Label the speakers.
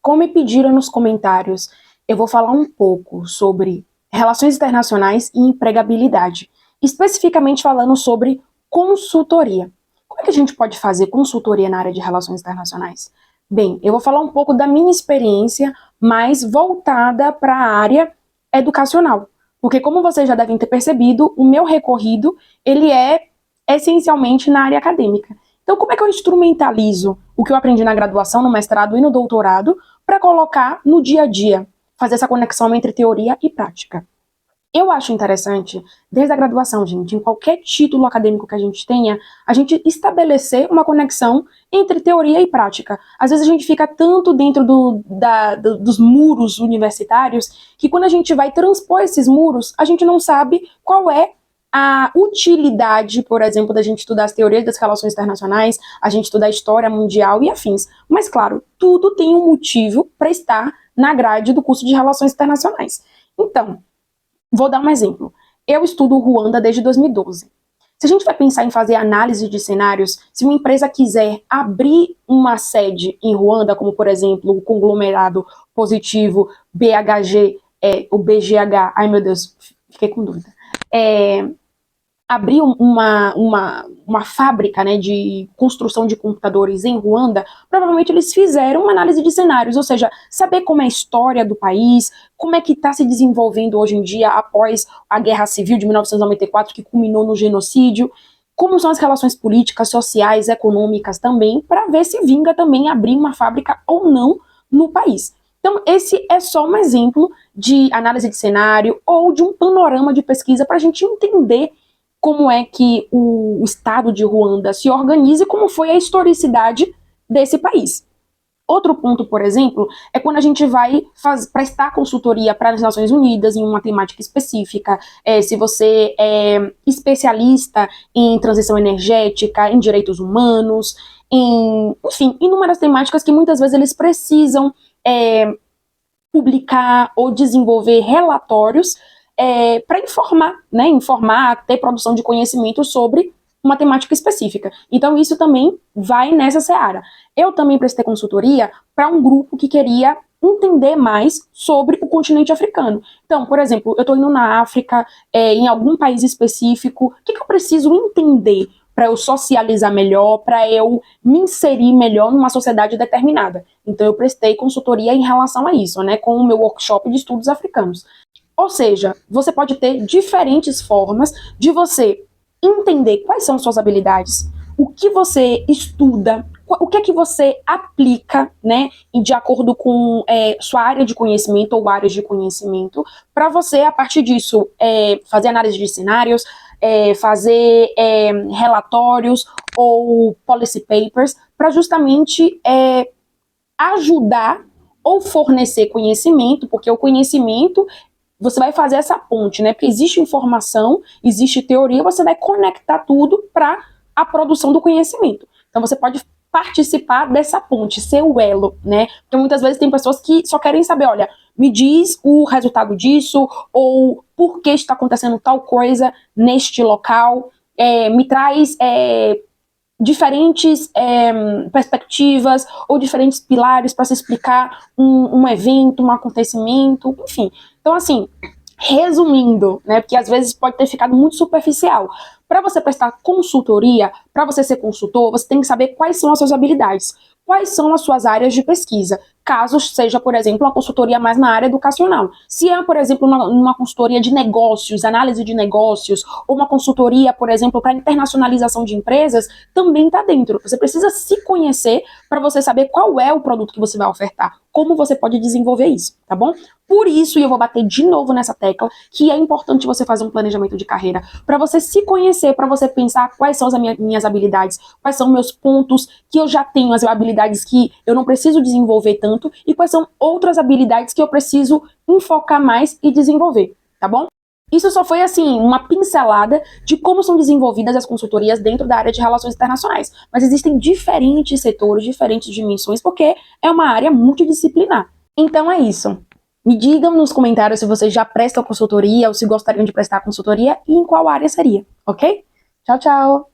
Speaker 1: Como me pediram nos comentários, eu vou falar um pouco sobre relações internacionais e empregabilidade, especificamente falando sobre consultoria. Como é que a gente pode fazer consultoria na área de relações internacionais? Bem, eu vou falar um pouco da minha experiência, mais voltada para a área educacional. Porque, como vocês já devem ter percebido, o meu recorrido, ele é essencialmente na área acadêmica. Então, como é que eu instrumentalizo o que eu aprendi na graduação, no mestrado e no doutorado para colocar no dia a dia, fazer essa conexão entre teoria e prática? Eu acho interessante, desde a graduação, gente, em qualquer título acadêmico que a gente tenha, a gente estabelecer uma conexão entre teoria e prática. Às vezes a gente fica tanto dentro dos muros universitários que quando a gente vai transpor esses muros, a gente não sabe qual é a utilidade, por exemplo, da gente estudar as teorias das relações internacionais, a gente estudar a história mundial e afins. Mas, claro, tudo tem um motivo para estar na grade do curso de relações internacionais. Então, vou dar um exemplo. Eu estudo Ruanda desde 2012. Se a gente vai pensar em fazer análise de cenários, se uma empresa quiser abrir uma sede em Ruanda, como por exemplo o conglomerado positivo BHG, o BGH, ai meu Deus, fiquei com dúvida, abrir uma fábrica, né, de construção de computadores em Ruanda, provavelmente eles fizeram uma análise de cenários, ou seja, saber como é a história do país, como é que está se desenvolvendo hoje em dia após a Guerra Civil de 1994, que culminou no genocídio, como são as relações políticas, sociais, econômicas também, para ver se vinga também abrir uma fábrica ou não no país. Então, esse é só um exemplo de análise de cenário ou de um panorama de pesquisa para a gente entender como é que o estado de Ruanda se organiza e como foi a historicidade desse país. Outro ponto, por exemplo, é quando a gente vai prestar consultoria para as Nações Unidas em uma temática específica, se você é especialista em transição energética, em direitos humanos, enfim, inúmeras temáticas que muitas vezes eles precisam publicar ou desenvolver relatórios para informar, ter produção de conhecimento sobre uma temática específica. Então isso também vai nessa seara. Eu também prestei consultoria para um grupo que queria entender mais sobre o continente africano. Então, por exemplo, eu estou indo na África, em algum país específico, o que eu preciso entender para eu socializar melhor, para eu me inserir melhor numa sociedade determinada. Então eu prestei consultoria em relação a isso, né, com o meu workshop de estudos africanos. Ou seja, você pode ter diferentes formas de você entender quais são suas habilidades, o que você estuda, o que é que você aplica, né, de acordo com sua área de conhecimento ou áreas de conhecimento, para você, a partir disso, fazer análise de cenários, fazer relatórios ou policy papers, para justamente ajudar ou fornecer conhecimento, porque o conhecimento você vai fazer essa ponte, né? Porque existe informação, existe teoria, você vai conectar tudo para a produção do conhecimento. Então você pode participar dessa ponte, ser o elo, né? Porque muitas vezes tem pessoas que só querem saber, olha, me diz o resultado disso, ou por que está acontecendo tal coisa neste local, me traz diferentes perspectivas ou diferentes pilares para se explicar um evento, um acontecimento, enfim. Então, assim, resumindo, né, porque às vezes pode ter ficado muito superficial, para você prestar consultoria, para você ser consultor, você tem que saber quais são as suas habilidades, quais são as suas áreas de pesquisa, caso seja, por exemplo, uma consultoria mais na área educacional. Se é, por exemplo, uma consultoria de negócios, análise de negócios, ou uma consultoria, por exemplo, para internacionalização de empresas, também está dentro. Você precisa se conhecer para você saber qual é o produto que você vai ofertar, como você pode desenvolver isso, tá bom? Por isso, e eu vou bater de novo nessa tecla, que é importante você fazer um planejamento de carreira, para você se conhecer, para você pensar quais são as minhas habilidades, quais são meus pontos que eu já tenho, as habilidades que eu não preciso desenvolver tanto, e quais são outras habilidades que eu preciso enfocar mais e desenvolver, tá bom? Isso só foi, assim, uma pincelada de como são desenvolvidas as consultorias dentro da área de relações internacionais. Mas existem diferentes setores, diferentes dimensões, porque é uma área multidisciplinar. Então é isso. Me digam nos comentários se vocês já prestam consultoria ou se gostariam de prestar consultoria e em qual área seria, ok? Tchau, tchau!